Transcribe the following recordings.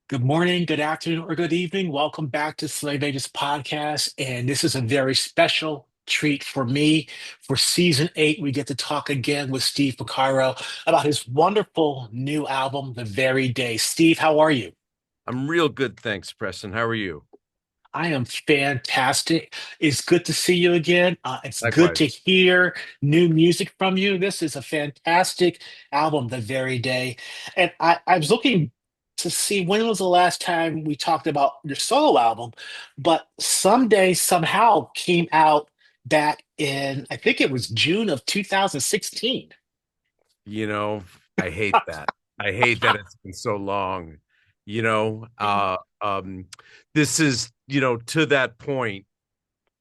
Good morning, good afternoon, or good evening. Welcome back to Slave Ages Podcast. And this is a very special treat for me. For season eight, we get to talk again with Steve Porcaro about his wonderful new album, The Very Day. Steve, how are you? I'm real good, thanks, Preston. How are you? I am fantastic. It's good to see you again. It's good to Likewise. hear new music from you. This is a fantastic album, The Very Day. And I was looking to see when was the last time we talked about your solo album, but Someday Somehow came out back in, I think it was June of 2016. You know, I hate that. I hate that it's been so long. You know, uh, um, this is, to that point,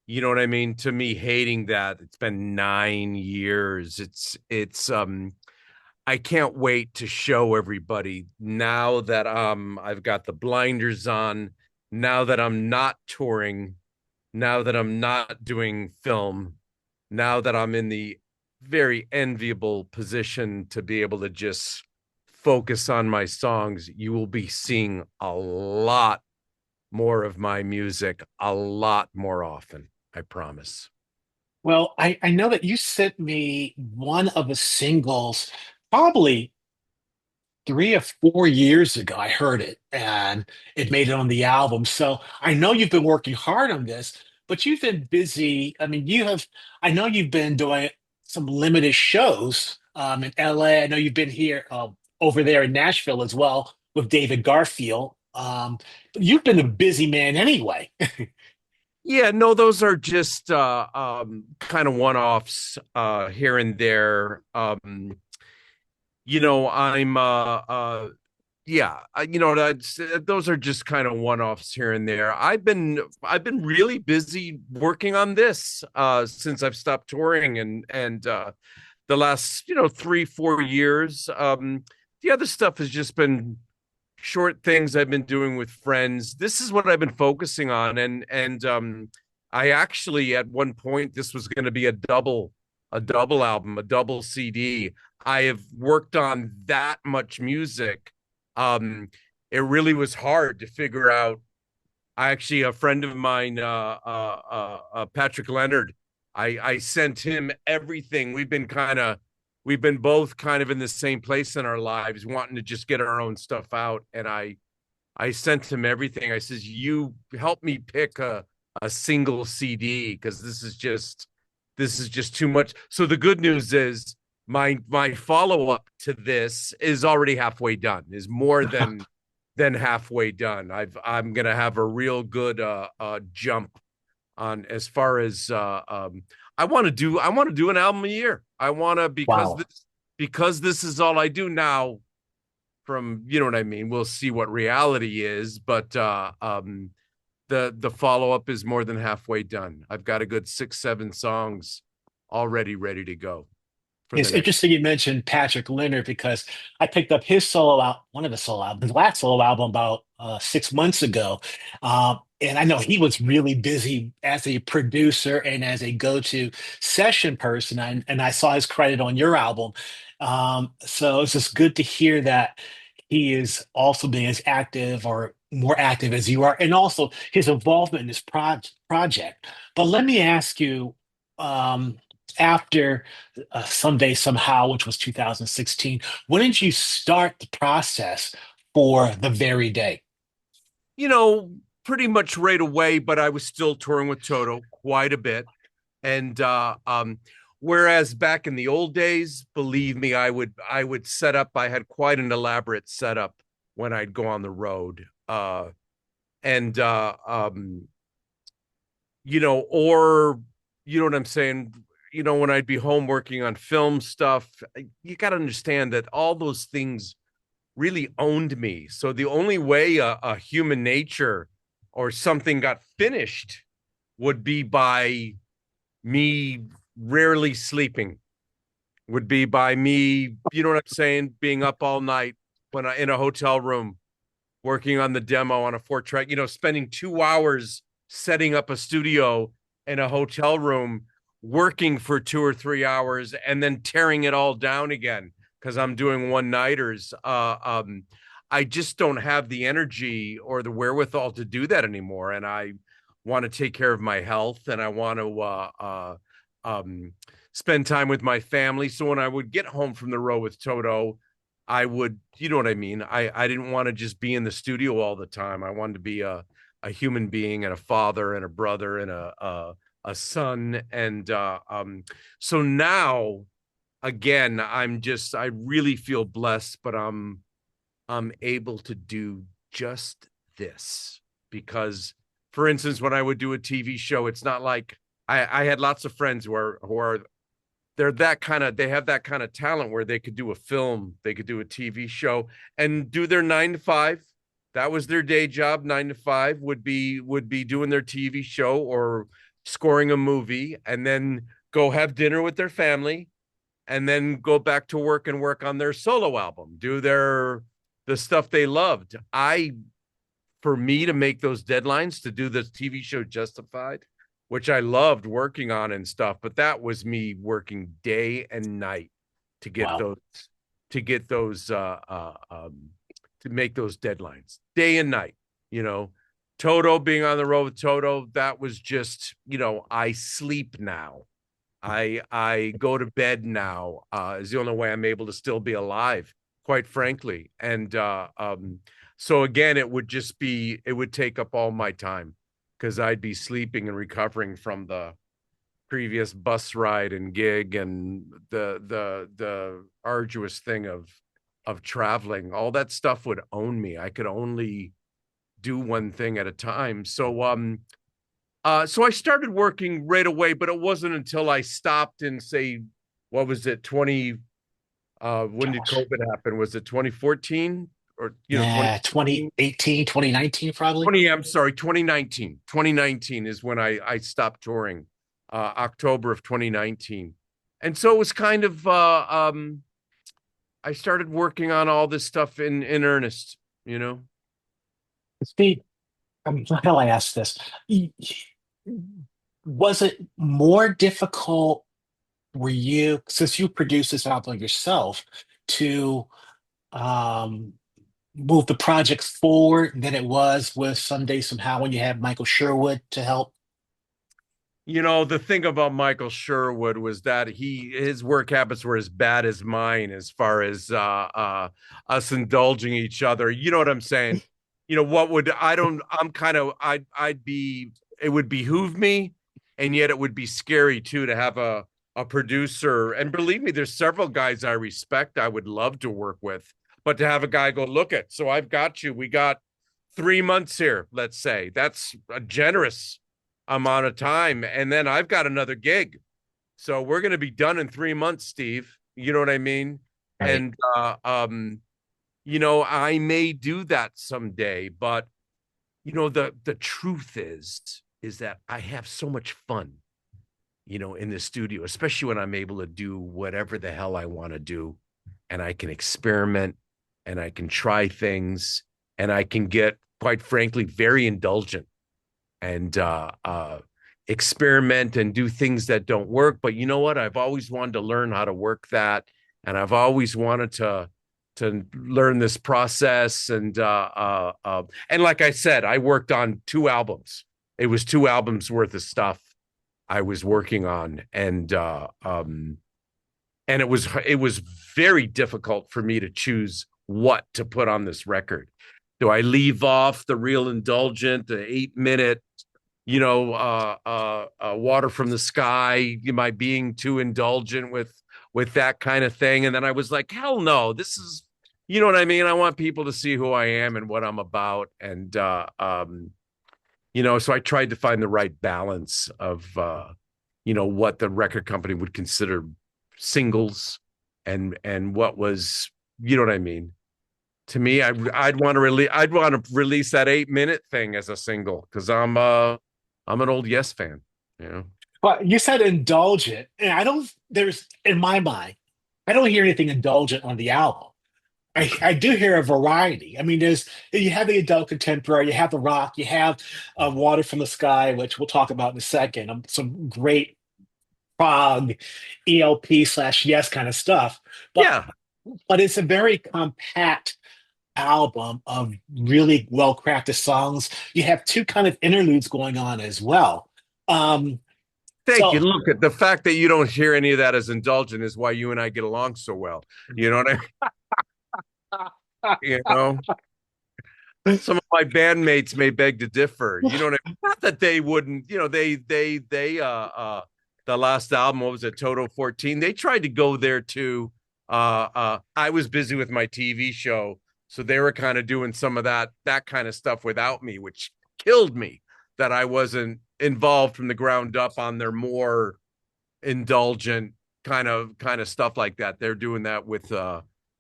you know what I mean? To me, hating that it's been 9 years. I can't wait to show everybody now that I've got the blinders on, now that I'm not touring, now that I'm not doing film, now that I'm in the very enviable position to be able to just focus on my songs, you will be seeing a lot more of my music a lot more often. I promise. Well, I know that you sent me one of the singles probably 3 or 4 years ago. I heard it and it made it on the album. So I know you've been working hard on this, but you've been busy. I mean, I know you've been doing some limited shows in LA. I know you've been here, over there in Nashville as well with David Garfield. But you've been a busy man anyway. Yeah, no, those are just kind of one-offs here and there. I'm yeah, those are just kind of one-offs here and there. I've been really busy working on this since I've stopped touring and the last 3 4 years. The other stuff has just been short things I've been doing with friends. This is what I've been focusing on, and I actually at one point this was going to be a double album, a double CD. I have worked on that much music. Um, it really was hard to figure out. I actually, a friend of mine, Patrick Leonard, I sent him everything. We've been both kind of in the same place in our lives, wanting to just get our own stuff out. And I sent him everything. I says, you help me pick a single CD because this is just too much. So the good news is my follow up to this is already halfway done. Is more than halfway done. I'm gonna have a real good jump on as far as I want to do an album a year. I want to Wow. because this is all I do now. From what I mean. We'll see what reality is, but the follow up is more than halfway done. I've got a good 6 7 songs already ready to go for the It's next. interesting you mentioned Patrick Leonard because I picked up his solo out, one of his solo albums, his last solo album about 6 months ago. And I know he was really busy as a producer and as a go-to session person. And I saw his credit on your album. So it's just good to hear that he is also being as active or more active as you are, and also his involvement in this project. But let me ask you, um, after Someday Somehow, which was 2016. When did you start the process for The Very Day? you know, Pretty much right away, but I was still touring with Toto quite a bit. And whereas back in the old days, believe me, I would set up, I had quite an elaborate setup when I'd go on the road. And or what I'm saying, when I'd be home working on film stuff, you got to understand that all those things really owned me. So the only way a human nature or something got finished would be by me rarely sleeping, would be by me, you know what I'm saying, being up all night when I in a hotel room working on the demo on a 4 track, spending 2 hours setting up a studio in a hotel room, working for 2 or 3 hours, and then tearing it all down again because I'm doing one nighters. I just don't have the energy or the wherewithal to do that anymore. And I want to take care of my health, and I want to um, spend time with my family. So when I would get home from the road with Toto, I would, you know what I mean? I didn't want to just be in the studio all the time. I wanted to be a human being and a father and a brother and a son. And so now, again, I really feel blessed, but I'm able to do just this because, for instance, when I would do a TV show, it's not like I had lots of friends who are they're that kind of they have that kind of talent where they could do a film, they could do a TV show and do their 9 to 5. That was their day job. 9 to 5 would be doing their TV show or scoring a movie, and then go have dinner with their family, and then go back to work and work on their solo album, do the stuff they loved. For me to make those deadlines to do this TV show Justified, which I loved working on and stuff, but that was me working day and night to get Wow. those to get those to make those deadlines day and night. You know, Toto, being on the road with Toto, that was just, I sleep now. I go to bed now. Is the only way I'm able to still be alive, quite frankly. And so again, it would take up all my time because I'd be sleeping and recovering from the previous bus ride and gig and the arduous thing of traveling. All that stuff would own me. I could only do one thing at a time. So I started working right away, but it wasn't until I stopped in, say, what was it, 20 when did Gosh. COVID happen? Was it 2014 or Yeah, 2015? 2018, 2019, probably. 20, I'm sorry, 2019. 2019 is when I stopped touring. October of 2019. And so it was kind of I started working on all this stuff in earnest, you know. Steve, how do I ask this? Was it more difficult were you, since you produced this album yourself, to um, move the project forward than it was with Someday Somehow when you had Michael Sherwood to help? The thing about Michael Sherwood was that his work habits were as bad as mine as far as us indulging each other. You know what I'm saying? What would I don't I'm kind of I'd be it would behoove me, and yet it would be scary too to have a producer. And believe me, there's several guys I respect I would love to work with, but to have a guy go, look it, so I've got you. We got 3 months here, let's say. That's a generous amount of time. And then I've got another gig. So we're going to be done in 3 months, Steve. You know what I mean? Right. And, I may do that someday, but the truth is that I have so much fun, in the studio, especially when I'm able to do whatever the hell I want to do. And I can experiment and I can try things and I can get, quite frankly, very indulgent and experiment and do things that don't work. But you know what? I've always wanted to learn how to work that, and I've always wanted to learn this process. And like I said, I worked on 2 albums. It was 2 albums worth of stuff I was working on, and it was very difficult for me to choose what to put on this record. Do I leave off the real indulgent, the 8 minute, water from the sky? Am I being too indulgent with that kind of thing? And then I was like, hell no, this is, you know what I mean? I want people to see who I am and what I'm about. And, so I tried to find the right balance of, what the record company would consider singles and what was, you know what I mean? To me, I'd want to release that 8 minute thing as a single because I'm an old Yes fan, you know. Well, you said indulgent, and there's, in my mind, I don't hear anything indulgent on the album. I do hear a variety. I mean, you have the adult contemporary, you have the rock, you have Water from the Sky, which we'll talk about in a second. Some great prog, ELP/Yes kind of stuff. But Yeah, but it's a very compact. album of really well-crafted songs. You have two kind of interludes going on as well. Um, Thank you. so Look at the fact that you don't hear any of that as indulgent is why you and I get along so well. You know what I mean? You know, some of my bandmates may beg to differ. You know what I mean? Not that they wouldn't, you know, the last album, what was it, Toto 14? They tried to go there too. I was busy with my TV show, so they were kind of doing some of that kind of stuff without me, which killed me that I wasn't involved from the ground up on their more indulgent kind of stuff like that. They're doing that with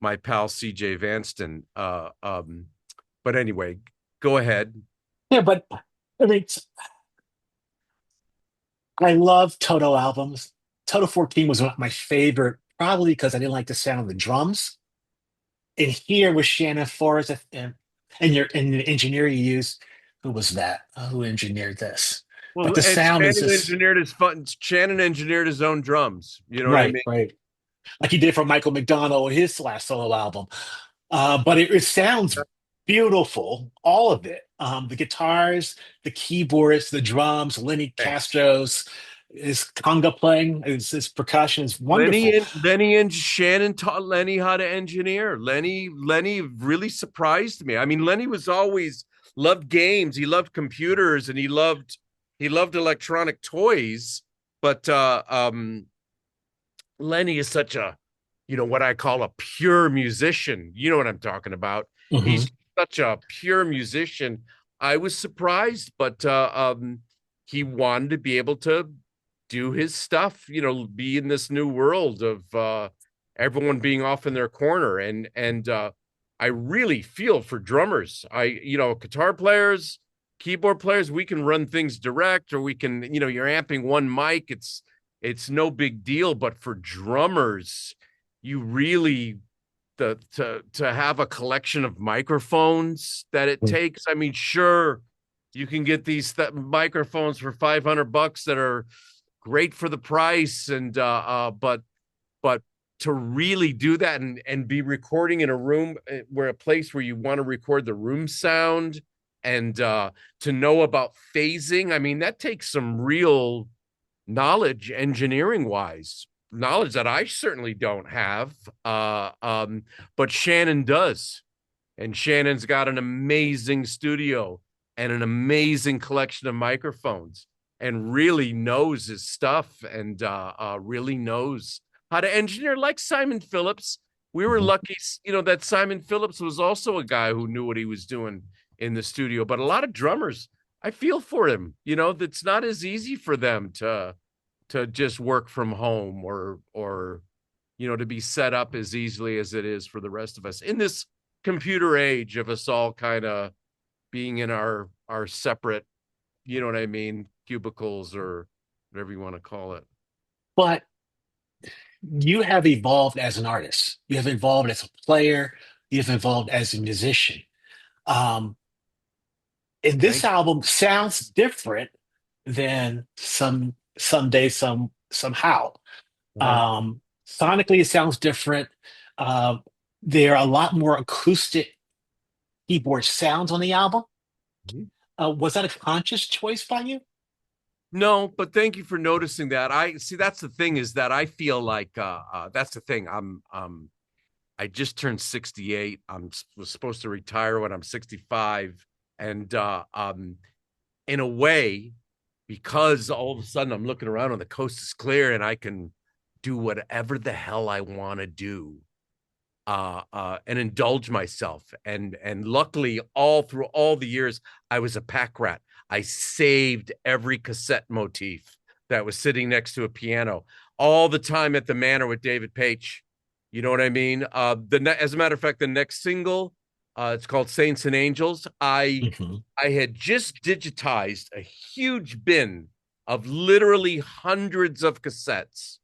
my pal CJ Vanston. But anyway, go ahead. yeah, but I mean, I love Toto albums. Toto 14 was one of my favorite, probably because I didn't like the sound of the drums. And here with Shannon Forrest and the engineer you used, who was that? Who engineered this? But Well, the and sound is Shannon just engineered his fun. Shannon engineered his own drums. You know what I right, mean? right. Like he did for Michael McDonald with his last solo album. But it sounds beautiful, all of it. The guitars, the keyboards, the drums, Lenny Thanks. Castro's his conga playing, his percussion is Lenny wonderful. and Lenny and Shannon taught Lenny how to engineer. Lenny really surprised me. I mean, Lenny was always loved games. He loved computers and he loved electronic toys. But Lenny is such a, what I call a pure musician. You know what I'm talking about. Hmm. He's such a pure musician. I was surprised, but he wanted to be able to do his stuff, be in this new world of everyone being off in their corner. And I really feel for drummers. Guitar players, keyboard players, we can run things direct, or we can, you're amping one mic. It's no big deal. But for drummers, you really to have a collection of microphones that it takes. I mean, sure, you can get these microphones for $500 that are great for the price, and but to really do that and be recording in a room where a place where you want to record the room sound and to know about phasing, I mean, that takes some real knowledge, engineering wise, knowledge that I certainly don't have. But Shannon does. And Shannon's got an amazing studio and an amazing collection of microphones and really knows his stuff and really knows how to engineer, like Simon Phillips. We were lucky, that Simon Phillips was also a guy who knew what he was doing in the studio. But a lot of drummers, I feel for him. That's not as easy for them to just work from home or to be set up as easily as it is for the rest of us in this computer age of us all kind of being in our separate, you know what I mean, cubicles or whatever you want to call it. But you have evolved as an artist. You have evolved as a player. You have evolved as a musician. Um, and this Thank album sounds different than someday somehow. you. Uh-huh. Sonically, it sounds different. Uh, there are a lot more acoustic keyboard sounds on the album. Was that a conscious choice by you? No, but thank you for noticing that. I see that's the thing is that I feel like that's the thing. I just turned 68. Was supposed to retire when I'm 65. And in a way, because all of a sudden I'm looking around and the coast is clear and I can do whatever the hell I want to do and indulge myself. And luckily, all through all the years, I was a pack rat. I saved every cassette motif that was sitting next to a piano all the time at the Manor with David Paich. You know what I mean? As a matter of fact, the next single, it's called Saints and Angels. I Mhm. I had just digitized a huge bin of literally hundreds of cassettes.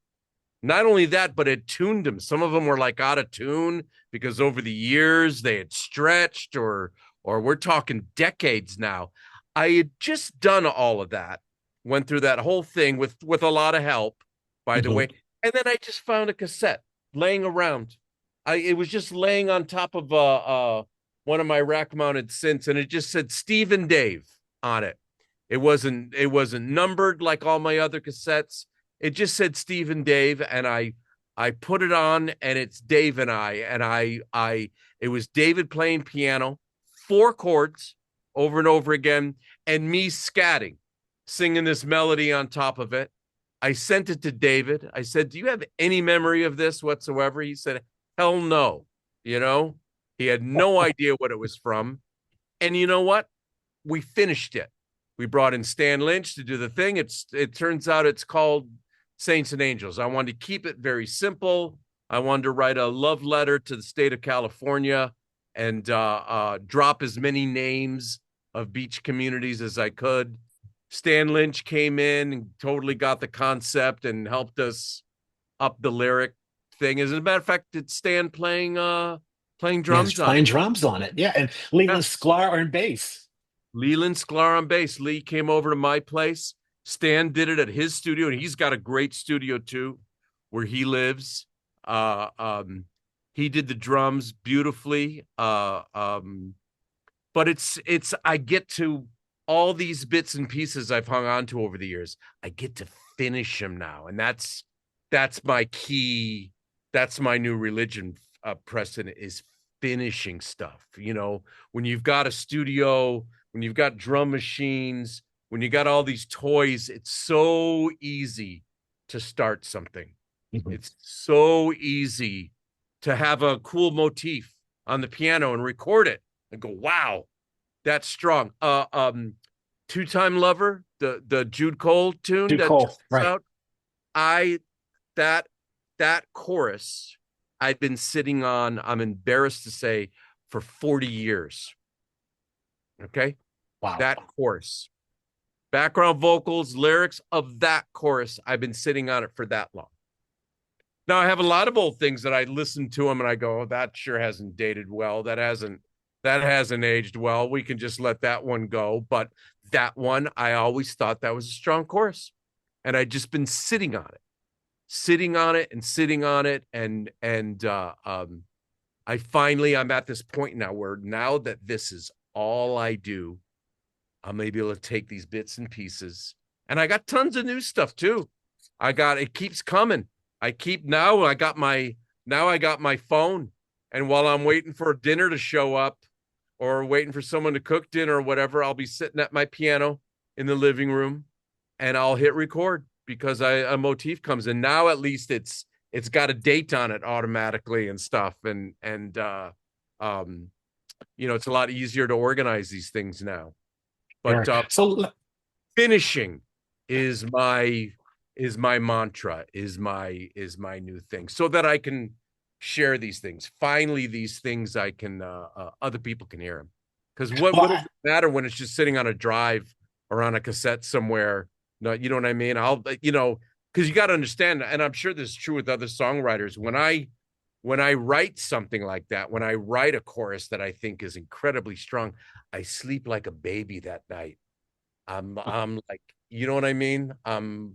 Not only that, but it tuned them. Some of them were like out of tune because over the years they had stretched, or we're talking decades now. I had just done all of that, went through that whole thing with a lot of help, by the Mhm. way, and then I just found a cassette laying around. It was just laying on top of one of my rack mounted synths, and it just said Steve and Dave on it. It wasn't numbered like all my other cassettes. It just said Steve and Dave, and I put it on, and it's Dave and I it was David playing piano, four chords over and over again, and me scatting, singing this melody on top of it. I sent it to David. I said, "Do you have any memory of this whatsoever?" He said, "Hell no." You know, he had no idea what it was from. And you know what? We finished it. We brought in Stan Lynch to do the thing. It turns out it's called Saints and Angels. I wanted to keep it very simple. I wanted to write a love letter to the state of California and drop as many names of beach communities as I could. Stan Lynch came in and totally got the concept and helped us up the lyric thing. As a matter of fact, it's Stan playing Yeah, he's drums on playing it. drums on it. Yeah, and Yeah. Leland Sklar on bass. Leland Sklar on bass. Lee came over to my place. Stan did it at his studio, and he's got a great studio too, where he lives. Uh, um, he did the drums beautifully. But it's I get to all these bits and pieces I've hung on to over the years. I get to finish them now, and that's my key. That's my new religion, Preston, is finishing stuff. When you've got a studio, when you've got drum machines, when you got all these toys, it's so easy to start something. Mhm. It's so easy to have a cool motif on the piano and record it and go, wow, that's strong. Two-Time Lover, the Jude Cole tune Dude that Cole, just right? out. I that that chorus I'd been sitting on, I'm embarrassed to say, for 40 years. Okay. Wow. That chorus, background vocals, lyrics of that chorus, I've been sitting on it for that long. Now I have a lot of old things that I listen to them and I go, oh, that sure hasn't dated well. That hasn't aged well. We can just let that one go. But that one, I always thought that was a strong chorus. And I'd just been sitting on it, sitting on it and sitting on it. And I'm at this point now where now that this is all I do, I'm able to take these bits and pieces. And I got tons of new stuff too. It keeps coming. I got my phone. And while I'm waiting for dinner to show up or waiting for someone to cook dinner or whatever, I'll be sitting at my piano in the living room and I'll hit record because a motif comes in. Now at least it's got a date on it automatically and stuff. Um, it's a lot easier to organize these things now. Sure. But So finishing is my mantra, is my new thing, so that I can share these things. Finally, these things I can other people can hear them. Because what well, does it matter when it's just sitting on a drive or on a cassette somewhere? No, you know what I mean? Because you got to understand, and I'm sure this is true with other songwriters. When I write something like that, when I write a chorus that I think is incredibly strong, I sleep like a baby that night. I'm like, you know what I mean? I'm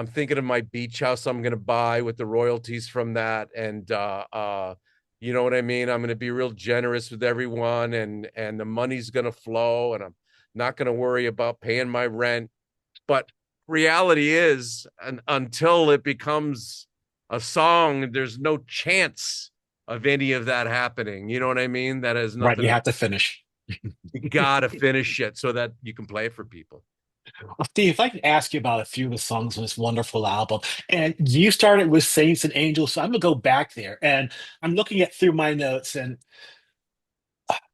thinking of my beach house I'm gonna buy with the royalties from that, and you know what I mean? I'm gonna be real generous with everyone, and the money's gonna flow, and I'm not gonna worry about paying my rent. But reality is, until it becomes a song, there's no chance of any of that happening. You know what I mean? That has right, nothing you to, have to finish. you gotta finish it so that you can play it for people. Well, Steve, if I could ask you about a few of the songs on this wonderful album, and you started with Saints and Angels, so I'm gonna go back there, and I'm looking at through my notes, and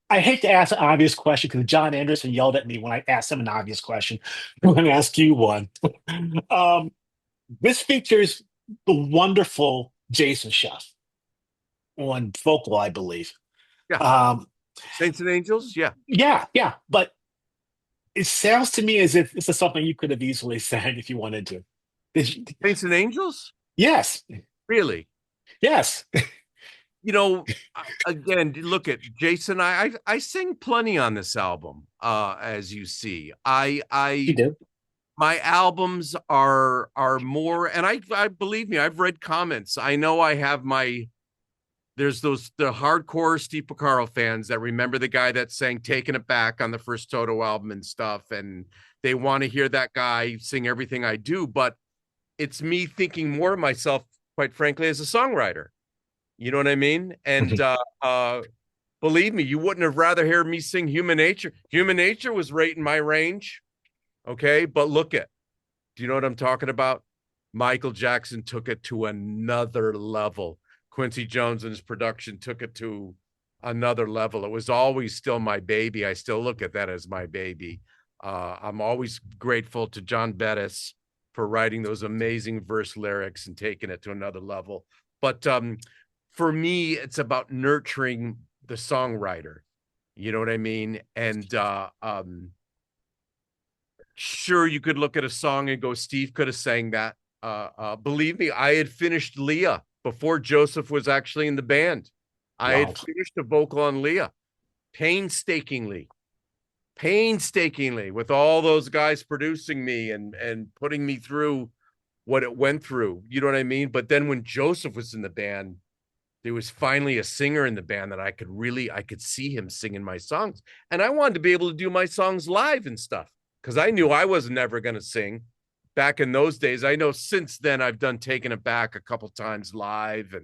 I hate to ask an obvious question because John Anderson yelled at me when I asked him an obvious question. I'm going to ask you one. Um, this features the wonderful Jason Schuff on vocal, I believe. Yeah. Um, Saints and Angels, yeah. yeah, yeah, but it sounds to me as if this is something you could have easily said if you wanted to. Saints and Angels? Yes, Really? yes, You know, again, look at Jason. I sing plenty on this album, as you see. you I do. my albums are more, and I believe me, I've read comments. I know I have there's those the hardcore Steve Porcaro fans that remember the guy that sang "Taking It Back" on the first Toto album and stuff, and they want to hear that guy sing "Everything I Do." But it's me thinking more of myself, quite frankly, as a songwriter. You know what I mean? And believe me, you wouldn't have rather heard me sing "Human Nature." "Human Nature" was right in my range, okay? But look at, do you know what I'm talking about? Michael Jackson took it to another level. Quincy Jones and his production took it to another level. It was always still my baby. I still look at that as my baby. I'm always grateful to John Bettis for writing those amazing verse lyrics and taking it to another level. But for me, it's about nurturing the songwriter. You know what I mean? And sure, you could look at a song and go, Steve could have sang that. Believe me, I had finished Leah before Joseph was actually in the band. I Wow. had finished a vocal on Leah painstakingly, painstakingly, with all those guys producing me and putting me through what it went through. You know what I mean? But then when Joseph was in the band, there was finally a singer in the band that I could see him singing my songs. And I wanted to be able to do my songs live and stuff because I knew I was never going to sing back in those days. I know since then I've done Taking It Back a couple times live,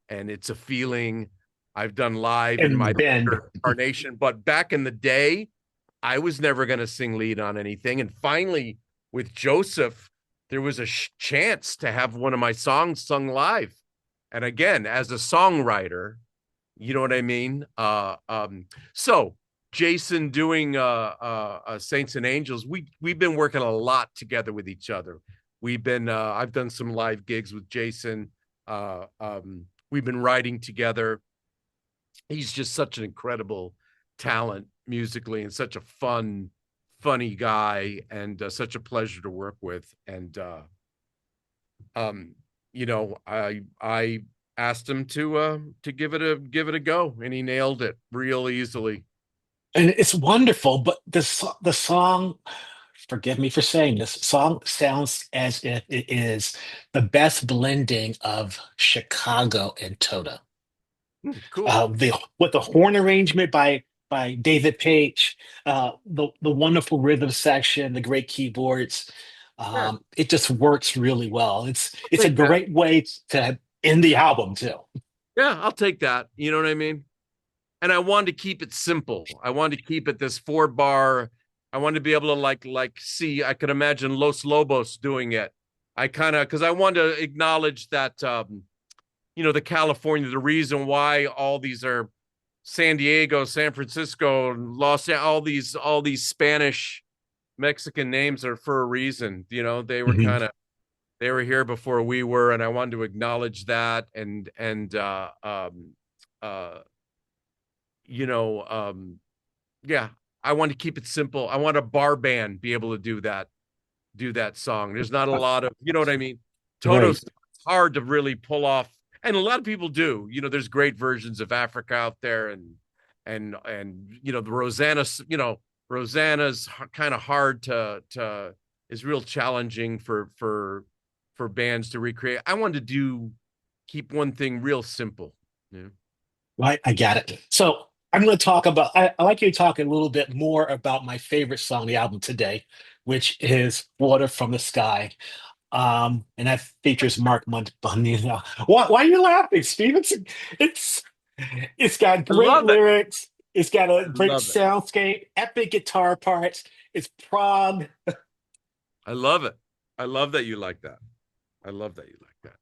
and it's a feeling. I've done live in my And Ben, incarnation, but back in the day, I was never going to sing lead on anything. And finally, with Joseph, there was a chance to have one of my songs sung live. And again, as a songwriter, you know what I mean? So Jason doing Saints and Angels, we've been working a lot together with each other. I've done some live gigs with Jason. We've been writing together. He's just such an incredible talent musically and such a funny guy, and such a pleasure to work with. And um, I asked him to give it a go, and he nailed it real easily. and it's wonderful, but the song, forgive me for saying this, song sounds as if it is the best blending of Chicago and Toto. Cool. The with the horn arrangement by David Page, the wonderful rhythm section, the great keyboards, Yeah, it just works really well. I'll It's a take that. great way to end the album too. Yeah, I'll take that. You know what I mean? And I wanted to keep it simple. I wanted to keep it this 4 bar. I wanted to be able to like see. I could imagine Los Lobos doing it. I kind of because I wanted to acknowledge that the California, the reason why all these are San Diego, San Francisco, all these Spanish Mexican names are for a reason. They were Mhm. kind of they were here before we were, and I wanted to acknowledge that. Uh you know yeah, I want to keep it simple. I want a bar band be able to do that song. There's not a lot of, you know what I mean? Right. Toto's hard to really pull off, and a lot of people do. There's great versions of Africa out there, and the Rosanna's kind of hard to is real challenging for bands to recreate. I wanted to keep one thing real simple. Yeah. Right, I got it. So I'm going to talk about. I like you to talk a little bit more about my favorite song on the album today, which is "Water from the Sky." And that features Mark Montana. Why are you laughing, Steve? It's it's got I great love it. lyrics. It's got a I great love it. soundscape, epic guitar parts. It's prog. I love it. I love that you like that. I love that you like that.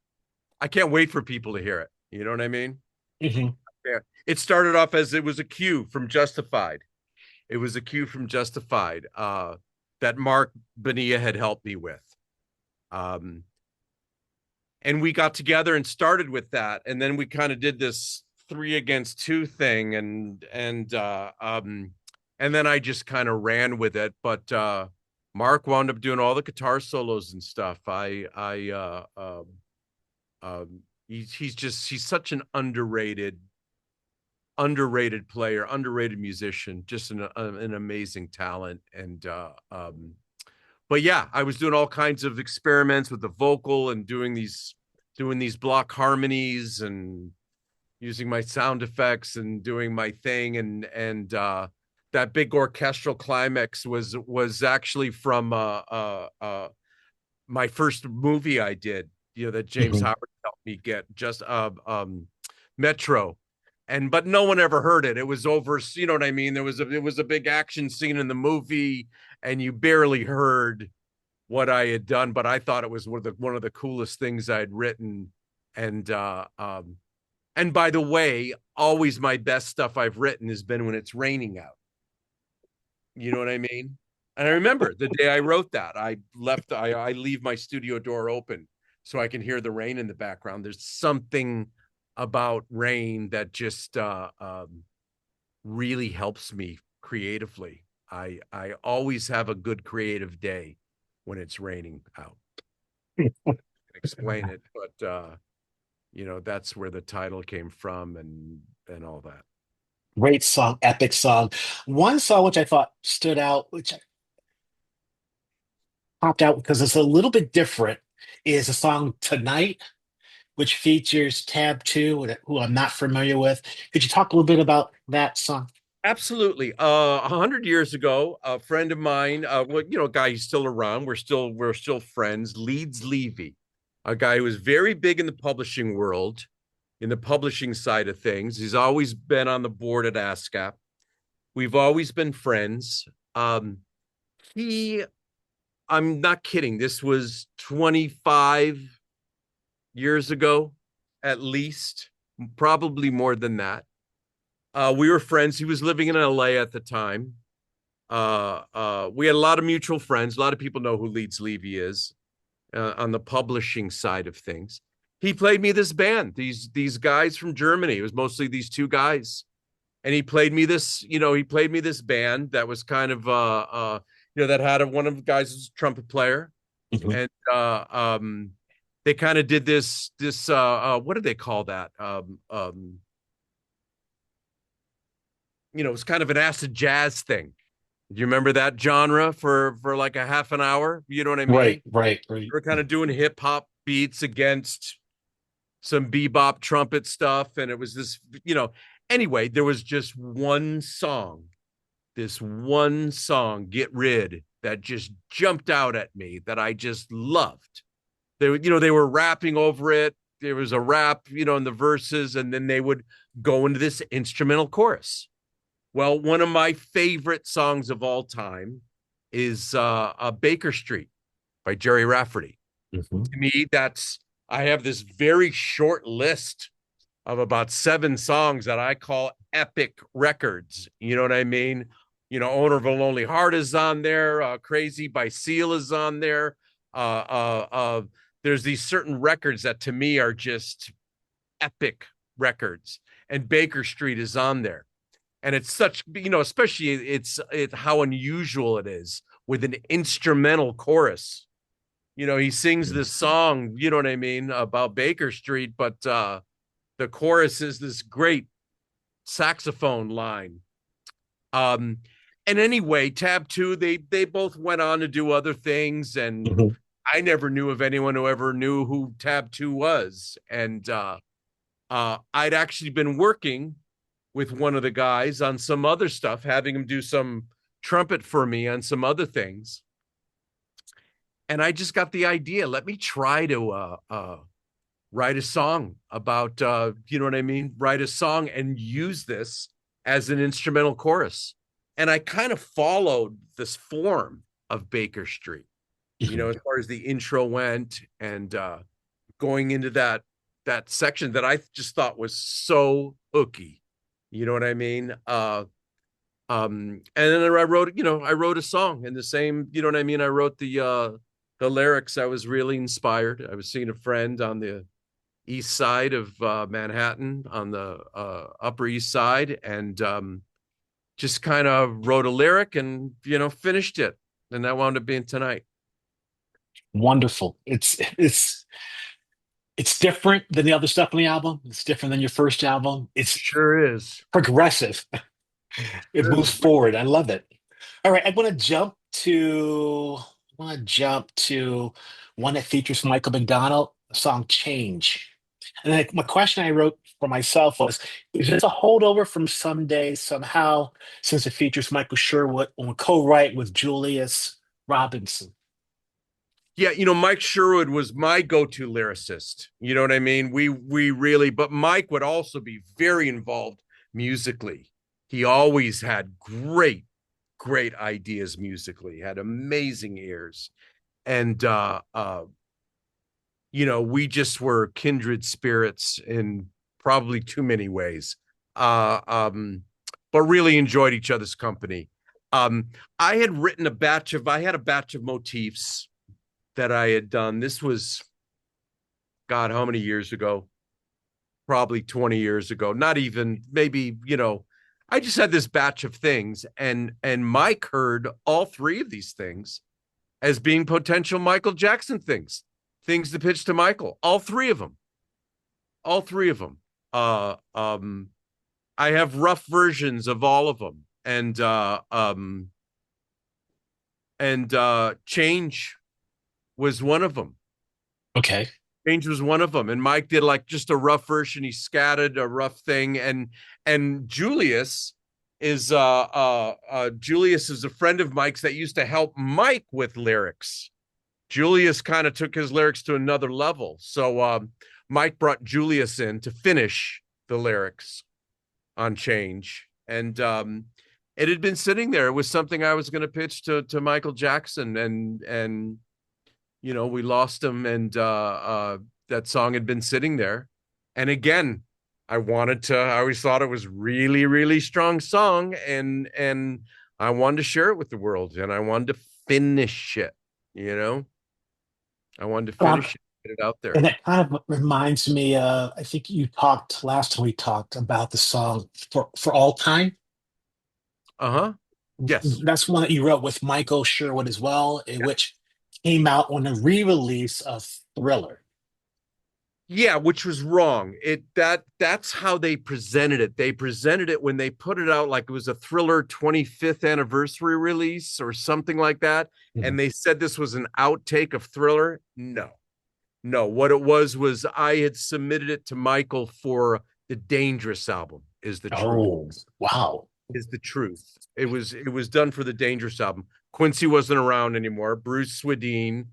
I can't wait for people to hear it. You know what I mean? Mhm. Yeah. It started off as it was a cue from Justified. It was a cue from Justified that Mark Bonilla had helped me with. Um, and we got together and started with that. And then we kind of did this 3 against 2 thing. And then I just kind of ran with it. But Mark wound up doing all the guitar solos and stuff. He's such an underrated player, underrated musician, just an amazing talent. And but yeah, I was doing all kinds of experiments with the vocal and doing these block harmonies, and using my sound effects and doing my thing, and that big orchestral climax was actually from my first movie I did, that James Mhm. Howard helped me get, just Metro. And but no one ever heard it. It was over, you know what I mean? It was a big action scene in the movie, and you barely heard what I had done, but I thought it was one of the coolest things I'd written. And and by the way, always my best stuff I've written has been when it's raining out. You know what I mean? And I remember the day I wrote that, I leave my studio door open so I can hear the rain in the background. There's something about rain that just really helps me creatively. I always have a good creative day when it's raining out. I can explain it, but that's where the title came from, and all that. Great song, epic song. One song which I thought stood out, which popped out because it's a little bit different, is a song Tonight, which features Tab 2, who I'm not familiar with. Could you talk a little bit about that song? Absolutely. 100 years ago, a friend of mine, a guy who's still around. We're still friends. Leeds Levy, a guy who was very big in the publishing world, in the publishing side of things. He's always been on the board at ASCAP. We've always been friends. He, I'm not kidding. This was 25 years ago, at least, probably more than that. We were friends. He was living in LA at the time. We had a lot of mutual friends. A lot of people know who Leeds Levy is on the publishing side of things. He played me this band, these guys from Germany. It was mostly these two guys, and he played me this band that was kind of that had one of the guys was a trumpet player, Mhm. and they kind of did this what do they call that? It was kind of an acid jazz thing. Do you remember that genre for like a half an hour? You know what I mean? Right, right, right. We're kind of doing hip hop beats against some bebop trumpet stuff, and it was this. Anyway, there was just this one song, Get Rid, that just jumped out at me that I just loved. They were rapping over it. There was a rap, in the verses, and then they would go into this instrumental chorus. Well, one of my favorite songs of all time is Baker Street by Jerry Rafferty. Mhm. To me, I have this very short list of about 7 songs that I call epic records. You know what I mean? Owner of a Lonely Heart is on there. Crazy by Seal is on there. There's these certain records that to me are just epic records, and Baker Street is on there. And it's such, especially it's how unusual it is with an instrumental chorus. He sings this song, you know what I mean, about Baker Street, but the chorus is this great saxophone line. Um, and anyway, Tab 2, they both went on to do other things, and Mhm. I never knew of anyone who ever knew who Tab 2 was. And I'd actually been working with one of the guys on some other stuff, having him do some trumpet for me on some other things. And I just got the idea. Let me try to write a song about, you know what I mean? Write a song and use this as an instrumental chorus. And I kind of followed this form of Baker Street, Mhm. as far as the intro went, and going into that section that I just thought was so hooky. You know what I mean? And then I wrote a song in the same, you know what I mean? I wrote the lyrics. I was really inspired. I was seeing a friend on the east side of Manhattan, on the Upper East Side, and just kind of wrote a lyric and finished it, and that wound up being Tonight. Wonderful. It's different than the other stuff on the album. It's different than your first album. It's Sure is. progressive. It Sure moves is. forward. I love it. All right, I want to jump to one that features Michael McDonald, the song Change. And then my question I wrote for myself was, is this a holdover from Someday somehow, since it features Michael Sherwood on co-write with Julius Robinson? Yeah, Mike Sherwood was my go-to lyricist. You know what I mean? We really, but Mike would also be very involved musically. He always had great ideas musically, had amazing ears. And we just were kindred spirits in probably too many ways. Uh um, but really enjoyed each other's company. Um, I had a batch of motifs that I had done. This was, God, how many years ago? Probably 20 years ago. Not even, maybe, I just had this batch of things, and Mike heard all three of these things as being potential Michael Jackson things to pitch to Michael. All three of them. All three of them. Uh um I have rough versions of all of them. And Change was one of them. Okay. Change was one of them, and Mike did like just a rough version. He scattered a rough thing, and Julius is a friend of Mike's that used to help Mike with lyrics. Julius kind of took his lyrics to another level, so Mike brought Julius in to finish the lyrics on Change, and it had been sitting there. It was something I was going to pitch to Michael Jackson, and we lost him, and that song had been sitting there. And again, I always thought it was really, really strong song, and I wanted to share it with the world, and I wanted to finish it, you know, I wanted to Um, finish it, get it out there. and that kind of reminds me, I think you talked last time we talked about the song for All Time. Uh-huh. Yes. That's one that you wrote with Michael Sherwood as well, which came out on a re-release of Thriller. Yeah, which was wrong. That's how they presented it. They presented it when they put it out like it was a Thriller 25th anniversary release or something like that. Mhm. And they said this was an outtake of Thriller. No. No, what it was I had submitted it to Michael for the Dangerous album, is the truth. Oh, wow. Is the truth. It was done for the Dangerous album. Quincy wasn't around anymore. Bruce Swedeen,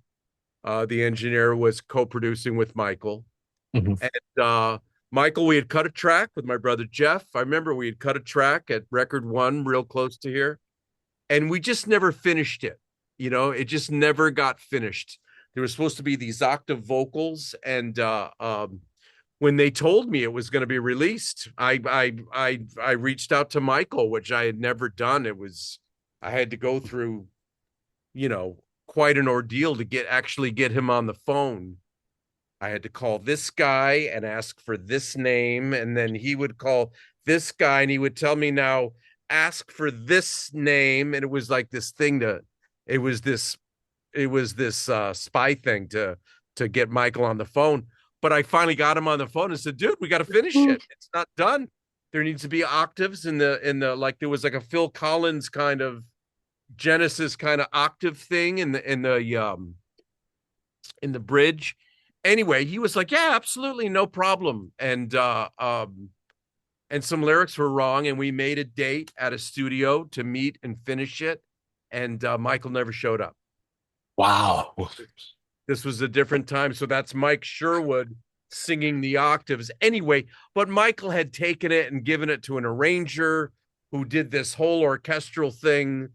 the engineer, was co-producing with Michael. Mhm. And Michael, we had cut a track with my brother Jeff. I remember we had cut a track at Record One, real close to here, and we just never finished it. It just never got finished. There was supposed to be these octave vocals, and when they told me it was going to be released, I reached out to Michael, which I had never done. I had to go through, quite an ordeal to get him on the phone. I had to call this guy and ask for this name, and then he would call this guy and he would tell me, now ask for this name. And it was like this thing it was this spy thing to get Michael on the phone. But I finally got him on the phone and said, dude, we got to finish it. It's not done. There needs to be octaves in the like, there was like a Phil Collins kind of Genesis kind of octave thing in the bridge. Anyway, he was like, yeah, absolutely, no problem. And some lyrics were wrong, and we made a date at a studio to meet and finish it. And Michael never showed up. Wow. This was a different time. So that's Mike Sherwood singing the octaves. Anyway, but Michael had taken it and given it to an arranger who did this whole orchestral thing.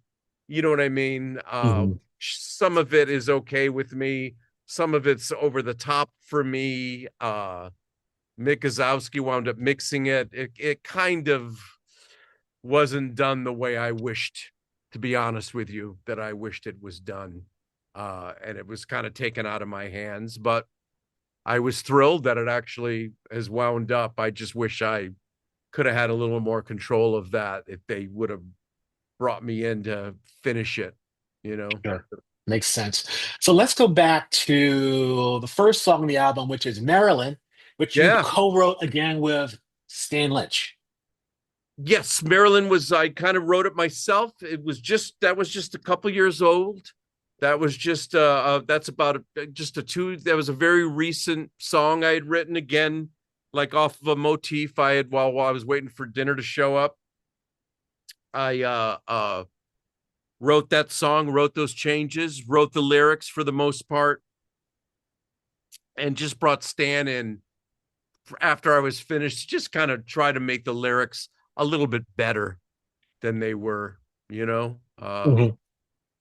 You know what I mean? Mhm. Some of it is okay with me. Some of it's over the top for me. Mick Gazowski wound up mixing it. It kind of wasn't done the way I wished, to be honest with you, that I wished it was done. And it was kind of taken out of my hands, but I was thrilled that it actually has wound up. I just wish I could have had a little more control of that if they would have brought me in to finish it, you know? Sure. Makes sense. So let's go back to the first song on the album, which is Marilyn, which you Yeah. co-wrote again with Stan Lynch. Yes, I kind of wrote it myself. That was just a couple years old. That was just that's about just a two. That was a very recent song I had written again. like off of a motif I had while I was waiting for dinner to show up. I wrote that song, wrote those changes, wrote the lyrics for the most part, and just brought Stan in after I was finished to just kind of try to make the lyrics a little bit better than they were, you know. Mhm.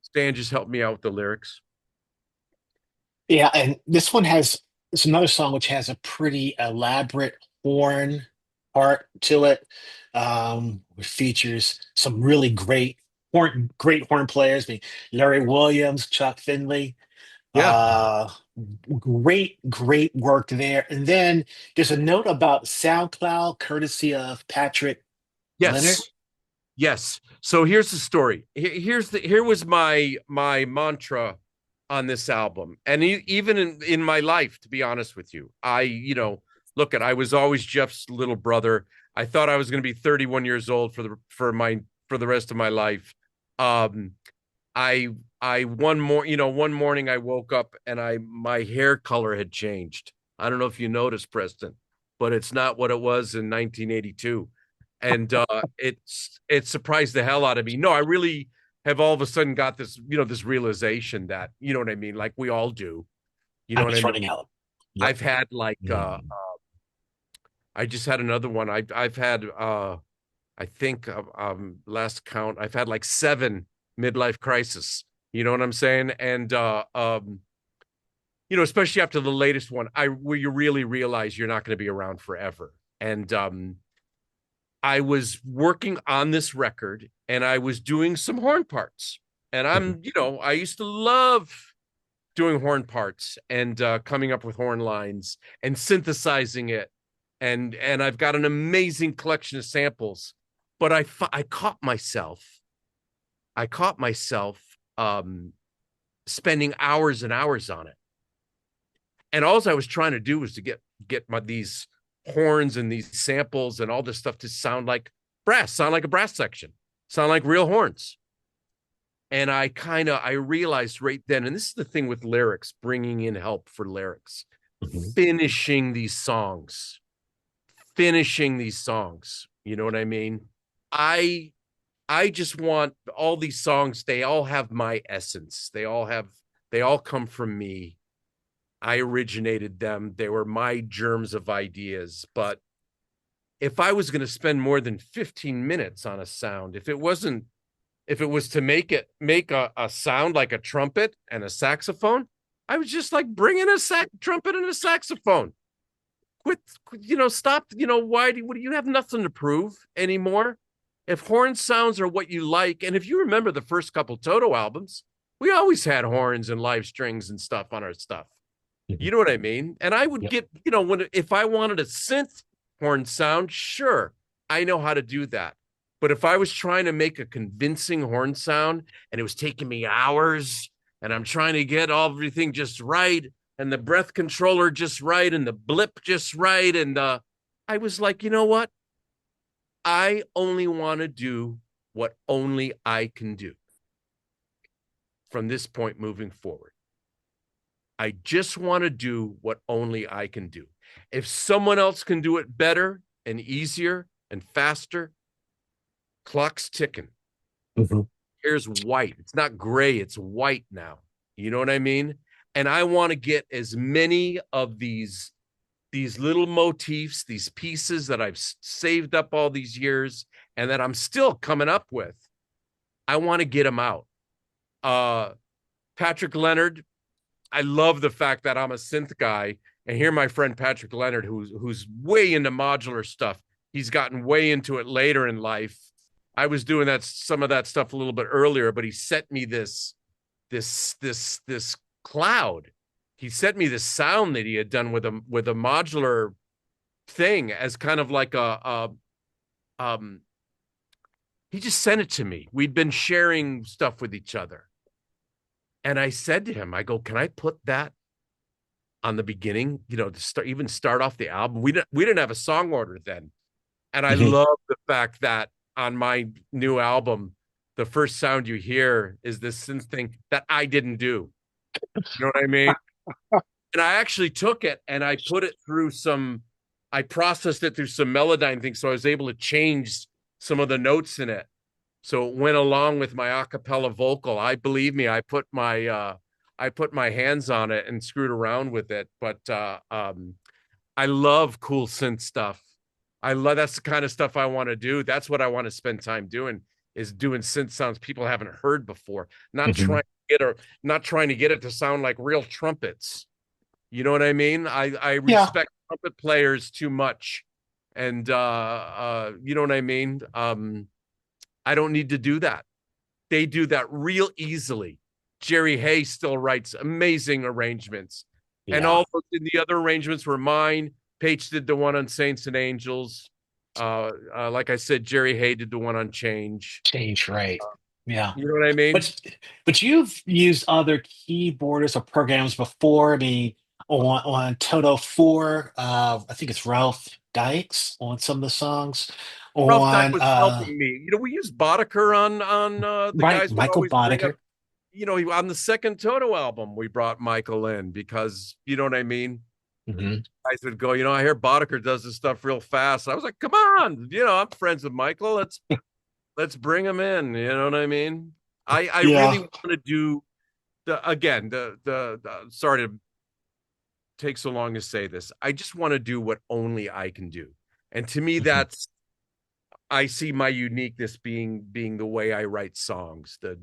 Stan just helped me out with the lyrics. Yeah, and this one has it's another song which has a pretty elaborate horn part to it, which features some really great horn players, Larry Williams, Chuck Finley. Yeah. Uh, great work there. And then there's a note about SoundCloud, courtesy of Patrick Leonard. Yes. Yes. So here's the story. Here was my mantra on this album, and even in my life, to be honest with you, look at I was always Jeff's little brother. I thought I was going to be 31 years old for the rest of my life. Um, I one morning I woke up and I my hair color had changed. I don't know if you noticed, Preston, but it's not what it was in 1982, and it surprised the hell out of me. No, I really have all of a sudden got this this realization that what I mean, like we all do. You know Time what I is mean? running out. Yep. I've had like Mm. I just had another one. I've had I think last count I've had like 7 midlife crisis. You know what I'm saying? And especially after the latest one, where you really realize you're not going to be around forever. And I was working on this record and I was doing some horn parts. And Mhm. I used to love doing horn parts and coming up with horn lines and synthesizing it. And I've got an amazing collection of samples. But I caught myself spending hours and hours on it. And all I was trying to do was to get these horns and these samples and all this stuff to sound like brass, sound like a brass section, sound like real horns. And I realized right then, and this is the thing with lyrics, bringing in help for lyrics, Mhm. finishing these songs, finishing these songs. You know what I mean? I I just want all these songs, they all have my essence. They all come from me. I originated them. They were my germs of ideas. But if I was going to spend more than 15 minutes on a sound, if it was to make a sound like a trumpet and a saxophone, I was just like bring in a trumpet and a saxophone. Quit, stop. What do you have nothing to prove anymore? If horn sounds are what you like, and if you remember the first couple Toto albums, we always had horns and live strings and stuff on our stuff. Mhm. You know what I mean? And I would Yep. get, when if I wanted a synth horn sound, sure, I know how to do that. But if I was trying to make a convincing horn sound and it was taking me hours and I'm trying to get everything just right and the breath controller just right and the blip just right and I was like, you know what? I only want to do what only I can do from this point moving forward. I just want to do what only I can do. If someone else can do it better and easier and faster, clock's ticking. Mhm. Here's white. It's not gray, it's white now. You know what I mean? And I want to get as many of these little motifs, these pieces that I've saved up all these years and that I'm still coming up with. I want to get them out. Uh Patrick Leonard, I love the fact that I'm a synth guy, and here my friend Patrick Leonard, who's way into modular stuff. He's gotten way into it later in life. I was doing some of that stuff a little bit earlier, but he sent me this cloud. He sent me this sound that he had done with a modular thing as kind of like a he just sent it to me. We'd been sharing stuff with each other. And I said to him, I go, can I put that on the beginning, to start off the album. We didn't have a song order then. And I Mhm. love the fact that on my new album, the first sound you hear is this synth thing that I didn't do. You know what I mean? And I actually took it and I put it through I processed it through some Melodyne things, so I was able to change some of the notes in it, so it went along with my a cappella vocal. I believe me, I put my hands on it and screwed around with it. But I love cool synth stuff. I love That's the kind of stuff I want to do. That's what I want to spend time doing, is doing synth sounds people haven't heard before. Mhm. Not trying to get it to sound like real trumpets. You know what I mean? I Yeah. respect trumpet players too much. And you know what I mean? I don't need to do that. They do that real easily. Jerry Hay still writes amazing arrangements. And Yeah. all the other arrangements were mine. Paige did the one on Saints and Angels. Like I said, Jerry Hay did the one on Change. Change, right. Yeah. You know what I mean? But but you've used other keyboardists or programs before. I mean, on Toto 4, I think it's Ralph Dykes on some of the songs. Ralph Dyke On was helping me. We used Boddicker on the right, guys would Michael always bring up. Boddicker. On the second Toto album, we brought Michael in because you know what I mean. Hmm. Guys would go, I hear Boddicker does this stuff real fast. I was like, come on, I'm friends with Michael. Let's bring him in. You know what I mean? I really Yeah. want to do the sorry to take so long to say this. I just want to do what only I can do. And to me, Mhm. that's I see my uniqueness being the way I write songs, the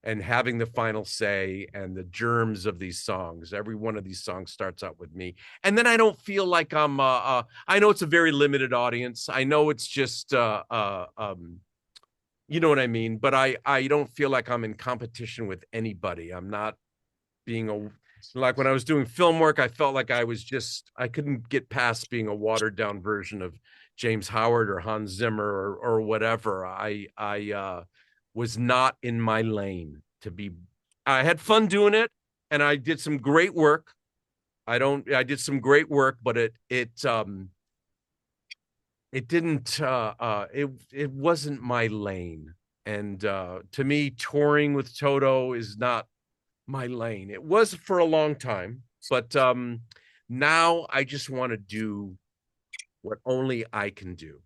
and having the final say and the germs of these songs. Every one of these songs starts out with me, and then I don't feel like I know it's a very limited audience. I know it's just you know what I mean. But I don't feel like I'm in competition with anybody. I'm not being a like when I was doing film work, I felt like I couldn't get past being a watered down version of James Howard or Hans Zimmer or whatever. I was not in my lane to be. I had fun doing it, and I did some great work. I did some great work, but it didn't it wasn't my lane. And to me, touring with Toto is not my lane. It was for a long time, but now I just want to do what only I can do.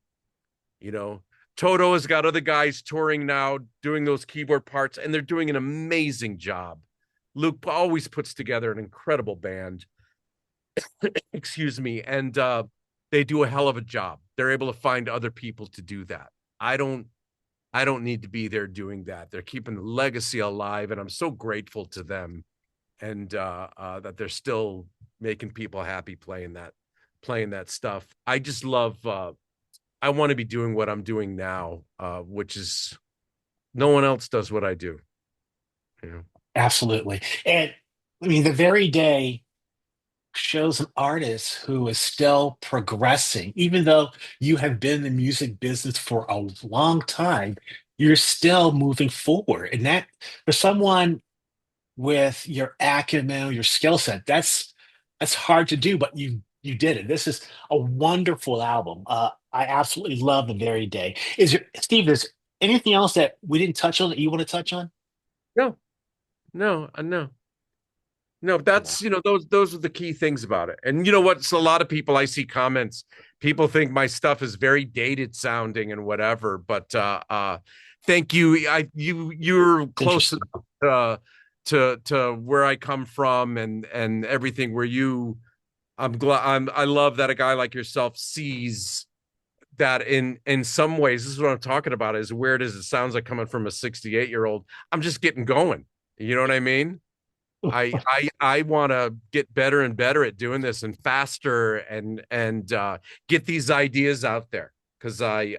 You know, Toto has got other guys touring now, doing those keyboard parts, and they're doing an amazing job. Luke always puts together an incredible band. Excuse me, and they do a hell of a job. They're able to find other people to do that. I don't. I don't need to be there doing that. They're keeping the legacy alive, and I'm so grateful to them, and that they're still making people happy playing that stuff. I just love. I want to be doing what I'm doing now, which is no one else does what I do. You know? Absolutely. And I mean, the very day shows an artist who is still progressing, even though you have been in the music business for a long time, you're still moving forward. And that, for someone with your acumen, your skill set, that's hard to do, but you did it. This is a wonderful album. I absolutely love The Very Day. Is there, Steve, is anything else that we didn't touch on that you want to touch on? No, no. No, Yeah. that's those are the key things about it. And you know what? So a lot of people I see comments, people think my stuff is very dated sounding and whatever. But thank you. You're close Interesting. enough to where I come from and everything where you I love that a guy like yourself sees that in some ways. This is what I'm talking about, as weird as it sounds like coming from a 68-year-old. I'm just getting going. You know what I mean? I want to get better and better at doing this and faster and get these ideas out there, because I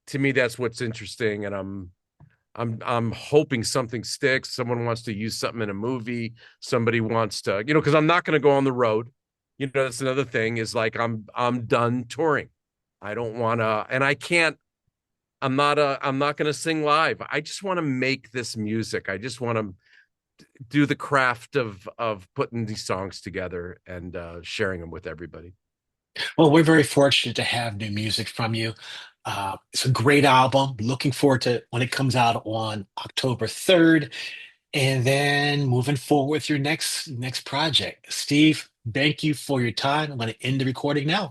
to me that's what's interesting, and I'm hoping something sticks. Someone wants to use something in a movie. Somebody wants to, because I'm not going to go on the road. That's another thing, is like I'm done touring. I don't want to, and I can't. I'm not going to sing live. I just want to make this music. I just want to do the craft of putting these songs together and sharing them with everybody. Well, we're very fortunate to have new music from you. It's a great album. Looking forward to when it comes out on October 3rd, and then moving forward with your next project. Steve, Thank you for your time. I'm going to end the recording now.